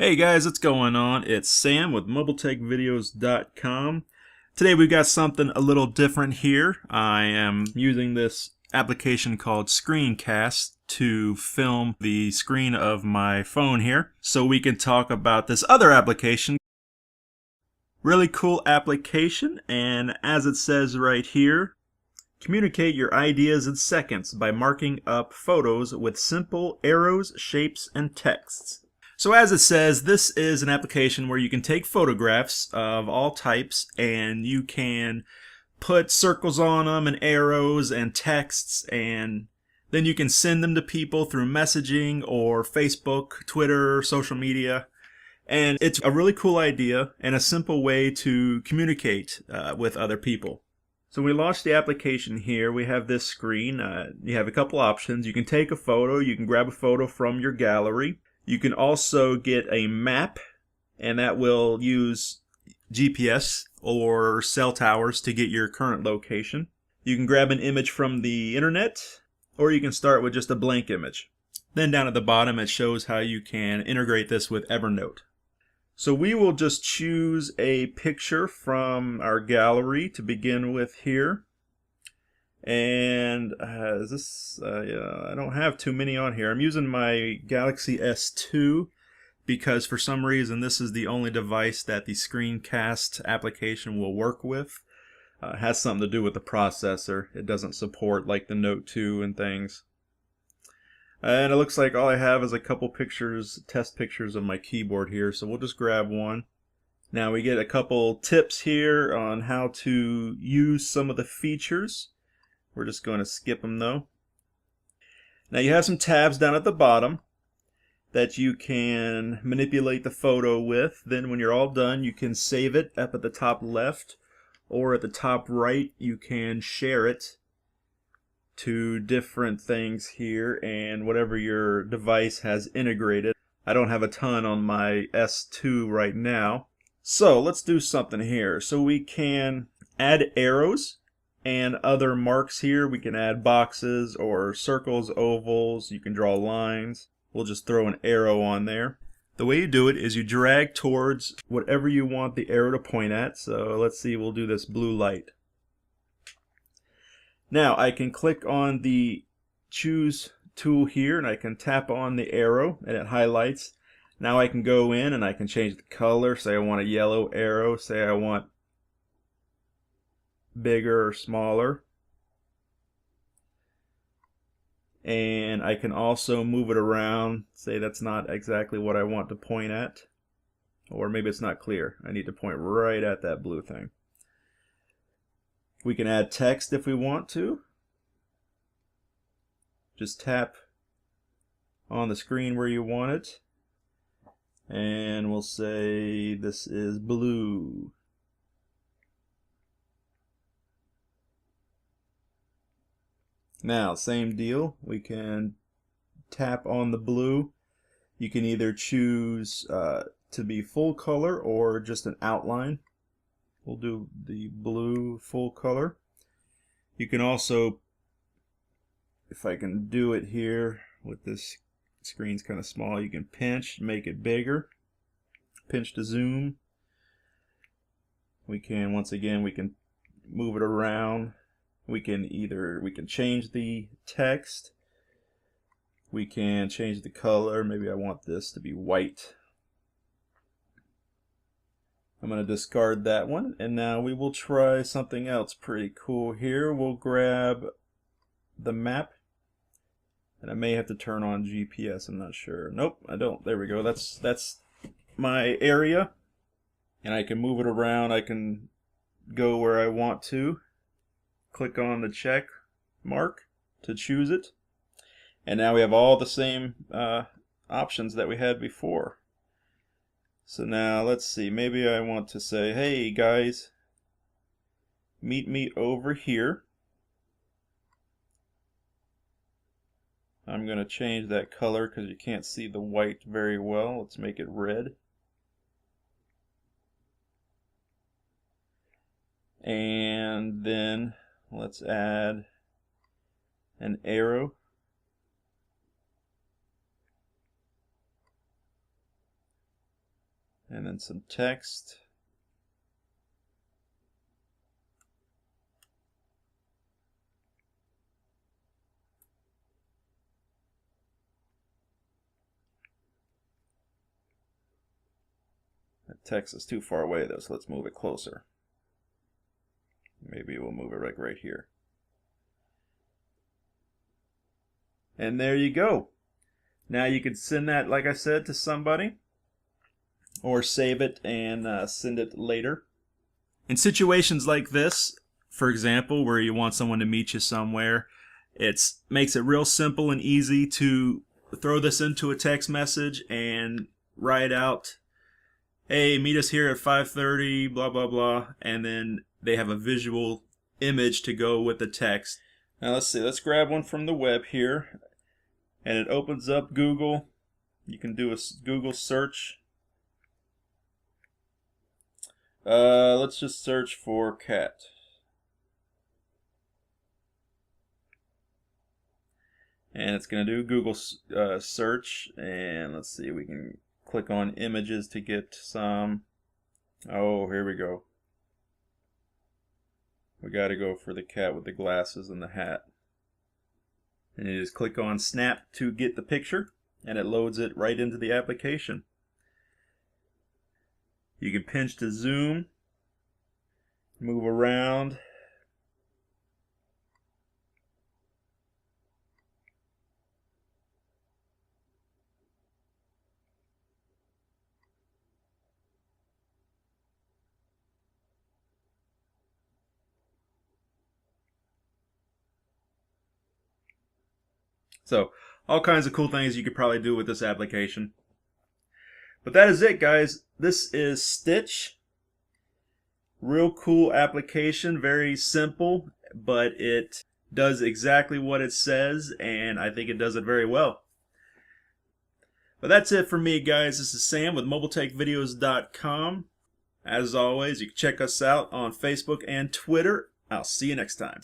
Hey guys, what's going on? It's Sam with MobileTechVideos.com. Today we've got something a little different here. I am using this application called Screencast to film the screen of my phone here so we can talk about this other application. Really cool application, and as it says right here, communicate your ideas in seconds by marking up photos with simple arrows, shapes, and texts. So as it says, this is an application where you can take photographs of all types and you can put circles on them and arrows and texts, and then you can send them to people through messaging or Facebook, Twitter, social media. And it's a really cool idea and a simple way to communicate with other people. So when we launch the application here, we have this screen. You have a couple options. You can take a photo. You can grab a photo from your gallery. You can also get a map, and that will use GPS or cell towers to get your current location. You can grab an image from the internet, or you can start with just a blank image. Then down at the bottom it shows how you can integrate this with Evernote. So we will just choose a picture from our gallery to begin with here. And I don't have too many on here. I'm using my Galaxy S2 because for some reason this is the only device that the Screencast application will work with. It has something to do with the processor. It doesn't support like the Note 2 and things. And it looks like all I have is a couple pictures, test pictures of my keyboard here, so we'll just grab one. Now we get a couple tips here on how to use some of the features. We're just going to skip them though. Now you have some tabs down at the bottom that you can manipulate the photo with. Then when you're all done, you can save it up at the top left, or at the top right you can share it to different things here and whatever your device has integrated. I don't have a ton on my S2 right now. So let's do something here. So we can add arrows and other marks here. We can add boxes or circles, ovals. You can draw lines. We'll just throw an arrow on there. The way you do it is you drag towards whatever you want the arrow to point at. So let's see, we'll do this blue light. Now I can click on the choose tool here and I can tap on the arrow and it highlights. Now I can go in and I can change the color. Say I want a yellow arrow. Say I want bigger or smaller. And I can also move it around. Say that's not exactly what I want to point at. Or maybe it's not clear. I need to point right at that blue thing. We can add text if we want to. Just tap on the screen where you want it. And we'll say this is blue. Now, same deal. We can tap on the blue. You can either choose to be full color or just an outline. We'll do the blue full color. You can also, if I can do it here with this screen's kind of small, you can pinch, make it bigger. Pinch to zoom. We can, once again, we can move it around. We can change the text. We can change the color. Maybe I want this to be white. I'm going to discard that one, and now we will try something else pretty cool here. We'll grab the map, and I may have to turn on GPS. I'm not sure. Nope, I don't. There we go. That's my area, and I can move it around. I can go where I want to. Click on the check mark to choose it, and now we have all the same options that we had before. So now let's see, maybe I want to say, hey guys, meet me over here. I'm going to change that color because you can't see the white very well. Let's make it red. And then let's add an arrow. and then some text. That text is too far away though, so let's move it closer. Maybe we'll move it right here. And there you go. Now you can send that, like I said, to somebody, or save it and send it later. In situations like this, for example, where you want someone to meet you somewhere, it makes it real simple and easy to throw this into a text message and write out, hey, meet us here at 5:30, blah, blah, blah, and then they have a visual image to go with the text. Now let's see, let's grab one from the web here, and it opens up Google. You can do a Google search. Let's just search for cat. And it's going to do Google search, and let's see, we can click on images to get some. Oh, here we go. We got to go for the cat with the glasses and the hat. And you just click on snap to get the picture, and it loads it right into the application. You can pinch to zoom, move around. So, all kinds of cool things you could probably do with this application. But that is it, guys. This is Skitch. Real cool application, very simple, but it does exactly what it says, and I think it does it very well. But that's it for me, guys. This is Sam with MobileTechVideos.com. As always, you can check us out on Facebook and Twitter. I'll see you next time.